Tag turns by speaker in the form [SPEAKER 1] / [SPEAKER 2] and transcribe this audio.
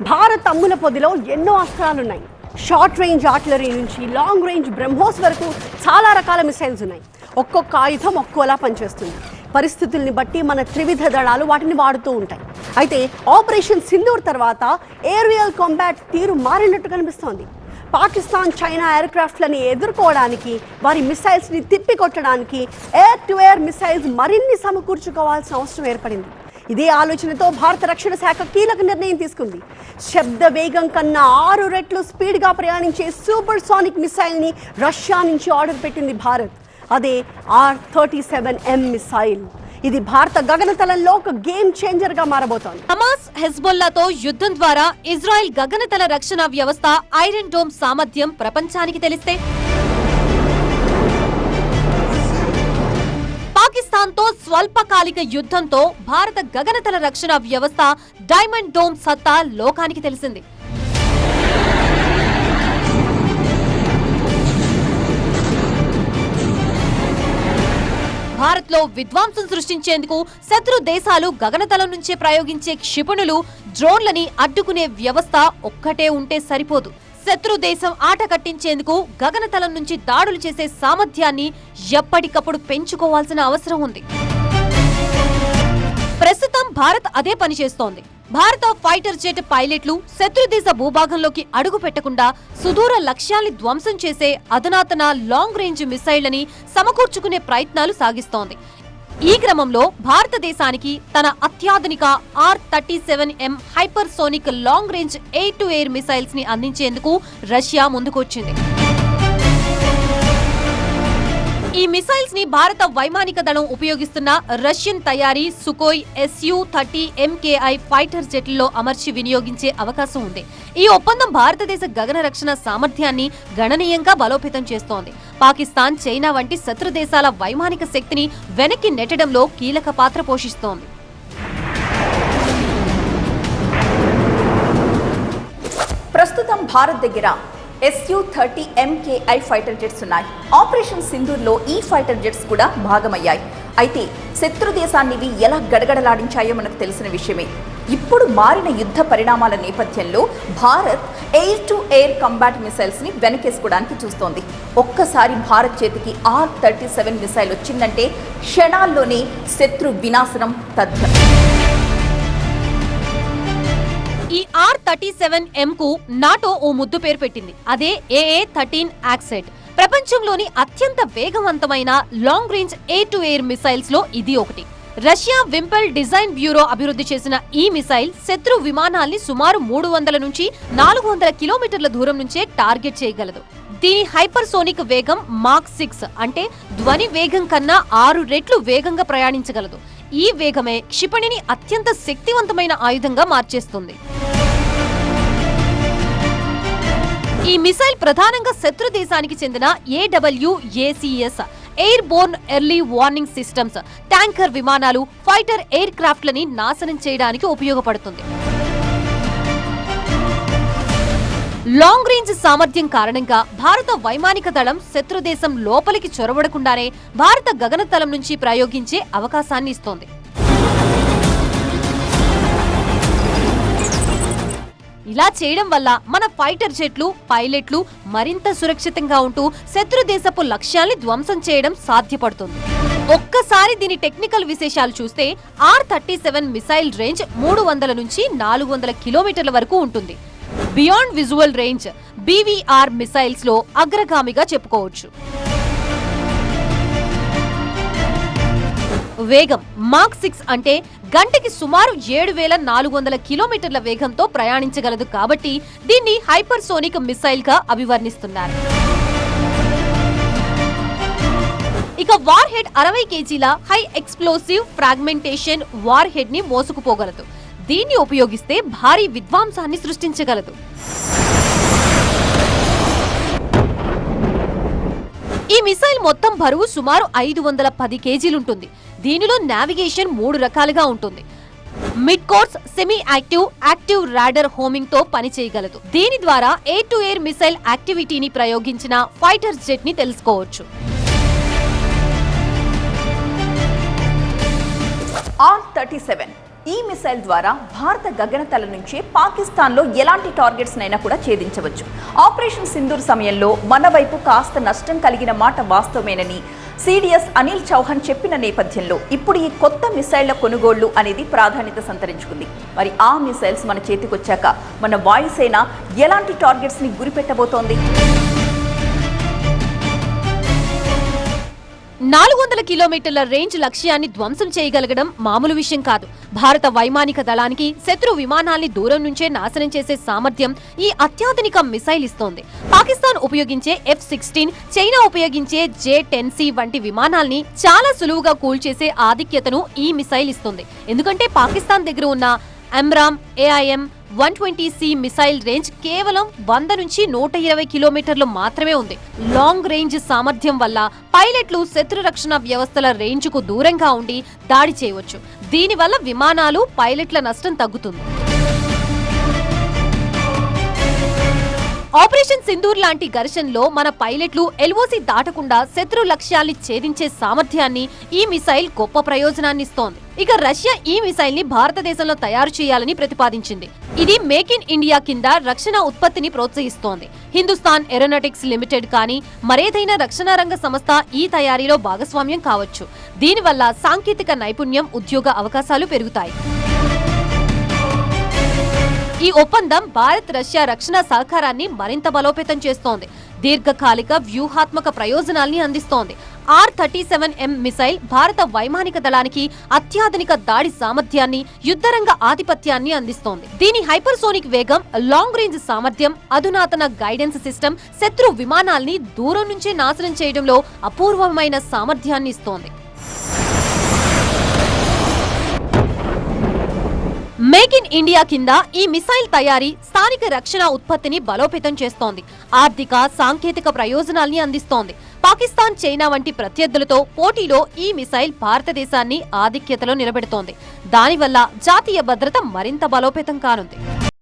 [SPEAKER 1] భారత్ అమ్ముల పొదిలో ఎన్నో అస్త్రాలున్నాయి. Short range artillery నుంచి లాంగ్ రేంజ్ బ్రహ్మోస్ వరకు చాలా రకాల మిసైల్స్ ఉన్నాయి. ఒక్కొక్క ఆయుధం ఒక్కోలా పనిచేస్తుంది. పరిస్థితుల్ని బట్టి మన త్రివిధ దళాలు వాటిని వాడుతూ ఉంటాయి. అయితే ఆపరేషన్ సింధూర్ తర్వాత ఏరియల్ కాంబాట్ తీరు మారినట్టు కనిపిస్తోంది. పాకిస్తాన్ చైనా ఎయిర్క్రాఫ్ట్లని ఎదుర్కోవడానికి, వారి మిసైల్స్ని తిప్పికొట్టడానికి ఎయిర్ టు ఎయిర్ మిసైల్స్ మరిన్ని సమకూర్చుకోవాల్సిన అవసరం ఏర్పడింది. ఇదే ఆలోచనతో భారత రక్షణ శాఖ కీలక నిర్ణయం తీసుకుంది. శబ్ద వేగం కన్నా 6 రెట్లు స్పీడ్గా ప్రయాణించే సూపర్ సానిక్ మిసైల్ని రష్యా నుంచి ఆర్డర్ పెట్టింది భారత్. అదే R-37M మిసైల్. ఇది భారత గగనతలంలో ఒక గేమ్ చేంజర్ గా మారబోతోంది.
[SPEAKER 2] హమాస్, హెజ్బొల్లాతో యుద్ధం ద్వారా ఇజ్రాయెల్ గగనతల రక్షణ వ్యవస్థ ఐరన్ డోమ్ సామర్థ్యం ప్రపంచానికి తెలిస్తే, పాకిస్తాన్తో స్వల్పకాలిక యుద్ధంతో భారత గగనతల రక్షణ వ్యవస్థ డైమండ్ డోమ్ సత్తా లోకానికి తెలిసింది. భారత్ లో విధ్వంసం సృష్టించేందుకు శత్రు దేశాలు గగనతలం నుంచే ప్రయోగించే క్షిపణులు, డ్రోన్లని అడ్డుకునే వ్యవస్థ ఒక్కటే ఉంటే సరిపోదు. శత్రు దేశం ఆట కట్టించేందుకు గగనతలం నుంచి దాడులు చేసే సామర్థ్యాన్ని ఎప్పటికప్పుడు పెంచుకోవాల్సిన అవసరం ఉంది. ప్రస్తుతం భారత్ అదే పని చేస్తోంది. భారత ఫైటర్ జెట్ పైలట్లు శత్రుదేశ భూభాగంలోకి అడుగు పెట్టకుండా సుదూర లక్ష్యాల్ని ధ్వంసం చేసే అధునాతన లాంగ్ రేంజ్ మిసైళ్లని సమకూర్చుకునే ప్రయత్నాలు సాగిస్తోంది. ఈ క్రమంలో భారతదేశానికి తన అత్యాధునిక R-37M hypersonic long range air to air missiles ని అందించేందుకు రష్యా ముందుకొచ్చింది. ఈ మిసైల్స్ ని భారత వైమానిక దళం ఉపయోగిస్తున్న రష్యన్ తయారీ సుకోయ్ Su-30 MKI ఫైటర్ జెట్లలో అమర్చి వినియోగించే అవకాశం ఉంది. ఈ ఒప్పందం భారతదేశ గగన రక్షణ సామర్థ్యాన్ని గణనీయంగా బలోపేతం చేస్తోంది. పాకిస్తాన్, చైనా వంటి శత్రు దేశాల వైమానిక శక్తిని వెనక్కి నెట్టడంలో కీలక పాత్ర పోషిస్తోంది.
[SPEAKER 3] ప్రస్తుతం భారత్ దగ్గర Su-30 MKI ఫైటర్ జెట్స్ ఉన్నాయి. ఆపరేషన్ సింధూర్లో ఈ ఫైటర్ జెట్స్ కూడా భాగమయ్యాయి. అయితే శత్రు దేశాన్ని ఇవి ఎలా గడగడలాడించాయో మనకు తెలిసిన విషయమే. ఇప్పుడు మారిన యుద్ధ పరిణామాల నేపథ్యంలో Bharat air to air combat missiles ని వెనకేసుకోవడానికి చూస్తోంది. ఒక్కసారి భారత్ చేతికి R-37 మిసైల్ వచ్చిందంటే క్షణాల్లోనే శత్రు వినాశనం తథ్యం.
[SPEAKER 2] ఈ R-37M కు నాటో ఓ ముద్దు పేరు పెట్టింది. అదే AA-13 యాక్సెట్. ప్రపంచంలోని అత్యంత వేగవంతమైన long range air to air missiles లో ఇది ఒకటి. రష్యా వింపెల్ డిజైన్ బ్యూరో అభివృద్ధి చేసిన ఈ మిసైల్ శత్రు విమానాల్ని సుమారు 300 నుంచి 400 కిలోమీటర్ల దూరం నుంచే టార్గెట్ చేయగలదు. దీని హైపర్సోనిక్ వేగం మాక్ 6 అంటే ధ్వని వేగం కన్నా 6 రెట్లు వేగంగా ప్రయాణించగలదు. ఈ వేగమే క్షిపణిని అత్యంత శక్తివంతమైన ఆయుధంగా మార్చేస్తుంది. ఈ మిసైల్ ప్రధానంగా శత్రు దేశానికి చెందిన AWACS air Born early warning systems, tanker విమానాలు, ఫైటర్ ఎయిర్ క్రాఫ్ట్లని నాశనం చేయడానికి ఉపయోగపడుతుంది. లాంగ్ రేంజ్ సామర్థ్యం కారణంగా భారత వైమానిక దళం శత్రు దేశం లోపలికి చొరబడకుండానే భారత గగనతలం నుంచి ప్రయోగించే అవకాశాన్ని ఇస్తోంది. ఇలా చేయడం వల్ల మన ఫైటర్ జెట్లు, పైలట్లు మరింత సురక్షితంగా ఉంటూ శత్రు దేశపు లక్ష్యాల్ని ధ్వంసం చేయడం సాధ్యపడుతుంది. ఒక్కసారి దీని టెక్నికల్ విశేషాలు చూస్తే R-37 మిసైల్ రేంజ్ 300 నుంచి 400 కిలోమీటర్ల వరకు ఉంటుంది. Beyond visual range BVR missiles లో అగ్రగామిగా చెప్పుకోవచ్చు. వేగం మాక్ 6 అంటే గంటకి సుమారు 7400 కిలోమీటర్ల వేగంతో ప్రయాణించగలదు. కాబట్టి దీన్ని హైపర్సోనిక్ మిసైల్ గా అభివర్ణిస్తున్నారు. ఇక వార్ హెడ్ 60 కేజీల high explosive fragmentation war head ని మోసుకుపోగలదు. దీన్ని ఉపయోగిస్తే భారీ విధ్వంసాన్ని సృష్టించగలదు. ఈ మిసైల్ మొత్తం బరువు సుమారు 510 కేజీలుంటుంది. దీనిలో నావిగేషన్ 3 రకాలుగా ఉంటుంది. Mid course, semi active, active radar homing తో పనిచేయగలదు. దీని ద్వారా ఎయిర్ టు ఎయిర్ మిసైల్ యాక్టివిటీని ప్రయోగించిన ఫైటర్ జెట్ ని తెలుసుకోవచ్చు.
[SPEAKER 3] R-37 ఈ మిసైల్ ద్వారా భారత గగనతల నుంచే పాకిస్తాన్లో ఎలాంటి టార్గెట్స్ నైనా కూడా ఛేదించవచ్చు. ఆపరేషన్ సింధూర్ సమయంలో మన వైపు కాస్త నష్టం కలిగిన మాట వాస్తవమేనని సిడిఎస్ అనిల్ చౌహాన్ చెప్పిన నేపథ్యంలో ఇప్పుడు ఈ కొత్త మిసైళ్ల కొనుగోళ్లు అనేది ప్రాధాన్యత సంతరించుకుంది. మరి ఆ మిసైల్స్ మన చేతికొచ్చాక మన వాయుసేన ఎలాంటి టార్గెట్స్ ని గురిపెట్టబోతోంది?
[SPEAKER 2] 400 కిలోమీటర్ల రేంజ్ లక్ష్యాన్ని ధ్వంసం చేయగలగడం మామూలు విషయం కాదు. భారత వైమానిక దళానికి శత్రు విమానాల్ని దూరం నుంచే నాశనం చేసే సామర్థ్యం ఈ అత్యాధునిక మిసైల్ ఇస్తోంది. పాకిస్తాన్ ఉపయోగించే F-16, చైనా ఉపయోగించే J-10C వంటి విమానాల్ని చాలా సులువుగా కూల్చేసే ఆధిక్యతను ఈ మిసైల్ ఇస్తుంది. ఎందుకంటే పాకిస్తాన్ దగ్గర ఉన్న అమ్రామ్ AIM-120C మిసైల్ రేంజ్ కేవలం 100 నుంచి 120 కిలోమీటర్లు మాత్రమే ఉంది. లాంగ్ రేంజ్ సామర్థ్యం వల్ల పైలట్లు శత్రు రక్షణ వ్యవస్థల రేంజ్కు దూరంగా ఉండి దాడి చేయవచ్చు. దీనివల్ల విమానాలు, పైలట్ల నష్టం తగ్గుతుంది. ఆపరేషన్ సింధూర్ లాంటి ఘర్షణలో మన పైలట్లు LOC దాటకుండా శత్రు లక్ష్యాల్ని ఛేదించే సామర్థ్యాన్ని ఈ మిసైల్ గొప్ప ప్రయోజనాన్నిస్తోంది. ఇక రష్యా ఈ మిసైల్ ని భారతదేశంలో తయారు చేయాలని ప్రతిపాదించింది. ఇది మేక్ ఇన్ ఇండియా కింద రక్షణ ఉత్పత్తిని ప్రోత్సహిస్తోంది. హిందుస్థాన్ ఏరోనాటిక్స్ లిమిటెడ్ కానీ మరేదైనా రక్షణ రంగ సంస్థ ఈ తయారీలో భాగస్వామ్యం కావచ్చు. దీనివల్ల సాంకేతిక నైపుణ్యం, ఉద్యోగ అవకాశాలు పెరుగుతాయి. ఈ ఒప్పందం భారత్ రష్యా రక్షణ సహకారాన్ని మరింత బలోపేతం చేస్తోంది. దీర్ఘకాలిక వ్యూహాత్మక ప్రయోజనాల్ని అందిస్తోంది. R-37M మిసైల్ భారత వైమానిక దళానికి అత్యాధునిక దాడి సామర్థ్యాన్ని, యుద్ధరంగ ఆధిపత్యాన్ని అందిస్తోంది. దీని హైపర్సోనిక్ వేగం, లాంగ్ రేంజ్ సామర్థ్యం, అధునాతన గైడెన్స్ సిస్టమ్ శత్రు విమానాల్ని దూరం నుంచే నాశనం చేయడంలో అపూర్వమైన సామర్థ్యాన్ని ఇస్తోంది. మేక్ ఇన్ ఇండియా కింద ఈ మిసైల్ తయారీ స్థానిక రక్షణ ఉత్పత్తిని బలోపేతం చేస్తోంది. ఆర్థిక, సాంకేతిక ప్రయోజనాల్ని అందిస్తోంది. పాకిస్తాన్, చైనా వంటి ప్రత్యర్థులతో పోటీలో ఈ మిసైల్ భారతదేశాన్ని ఆధిక్యతలో నిలబెడుతోంది. దానివల్ల జాతీయ భద్రత మరింత బలోపేతం కానుంది.